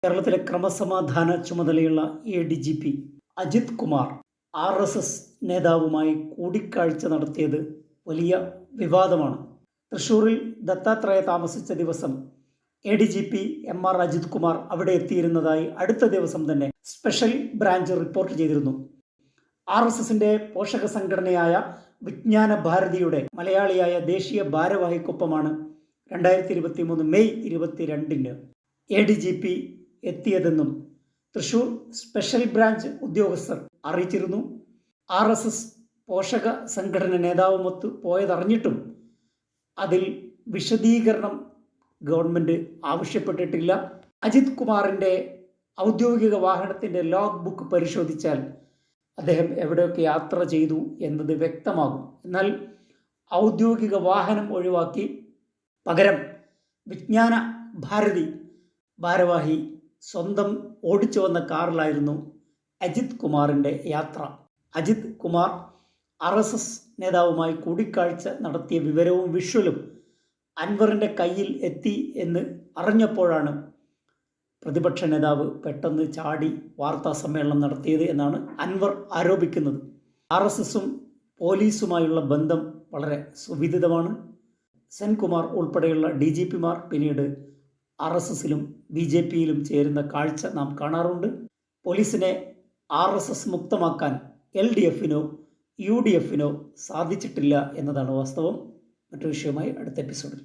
കേരളത്തിലെ ക്രമസമാധാന ചുമതലയുള്ള ADGP അജിത് കുമാർ RSS നേതാവുമായി കൂടിക്കാഴ്ച നടത്തിയത് വലിയ വിവാദമാണ്. തൃശ്ശൂരിൽ ദത്താത്രേയ താമസിച്ച ദിവസം ADGP MR അജിത് കുമാർ അവിടെ എത്തിയിരുന്നതായി അടുത്ത ദിവസം തന്നെ സ്പെഷ്യൽ ബ്രാഞ്ച് റിപ്പോർട്ട് ചെയ്തിരുന്നു. RSSന്റെ പോഷക സംഘടനയായ വിജ്ഞാന ഭാരതിയുടെ മലയാളിയായ ദേശീയ ഭാരവാഹിക്കൊപ്പമാണ് 2023 മെയ് 22 ADGP എത്തിയതെന്നും തൃശൂർ സ്പെഷ്യൽ ബ്രാഞ്ച് ഉദ്യോഗസ്ഥർ അറിയിച്ചിരുന്നു. RSS പോഷക സംഘടന നേതാവുമൊത്ത് പോയതറിഞ്ഞിട്ടും അതിൽ വിശദീകരണം ഗവൺമെൻറ് ആവശ്യപ്പെട്ടിട്ടില്ല. അജിത് കുമാറിൻ്റെ ഔദ്യോഗിക വാഹനത്തിൻ്റെ ലോഗ് ബുക്ക് പരിശോധിച്ചാൽ അദ്ദേഹം എവിടെയൊക്കെ യാത്ര ചെയ്തു എന്നത് വ്യക്തമാകും. എന്നാൽ ഔദ്യോഗിക വാഹനം ഒഴിവാക്കി പകരം വിജ്ഞാന ഭാരതി ഭാരവാഹി സ്വന്തം ഓടിച്ചു വന്ന കാറിലായിരുന്നു അജിത് കുമാറിൻ്റെ യാത്ര. അജിത് കുമാർ RSS നേതാവുമായി കൂടിക്കാഴ്ച നടത്തിയ വിവരവും വിഷ്വലും അൻവറിൻ്റെ കയ്യിൽ എത്തി എന്ന് അറിഞ്ഞപ്പോഴാണ് പ്രതിപക്ഷ നേതാവ് പെട്ടെന്ന് ചാടി വാർത്താ സമ്മേളനം നടത്തിയത് എന്നാണ് അൻവർ ആരോപിക്കുന്നത്. RSSും പോലീസുമായുള്ള ബന്ധം വളരെ സുവിദിതമാണ്. സെൻകുമാർ ഉൾപ്പെടെയുള്ള DGPമാർ പിന്നീട് RSSലും BJPയിലും ചേരുന്ന കാഴ്ച നാം കാണാറുണ്ട്. പോലീസിനെ RSS മുക്തമാക്കാൻ LDFനോ UDFനോ സാധിച്ചിട്ടില്ല എന്നതാണ് വാസ്തവം. മറ്റൊരു വിഷയവുമായി അടുത്ത എപ്പിസോഡിൽ.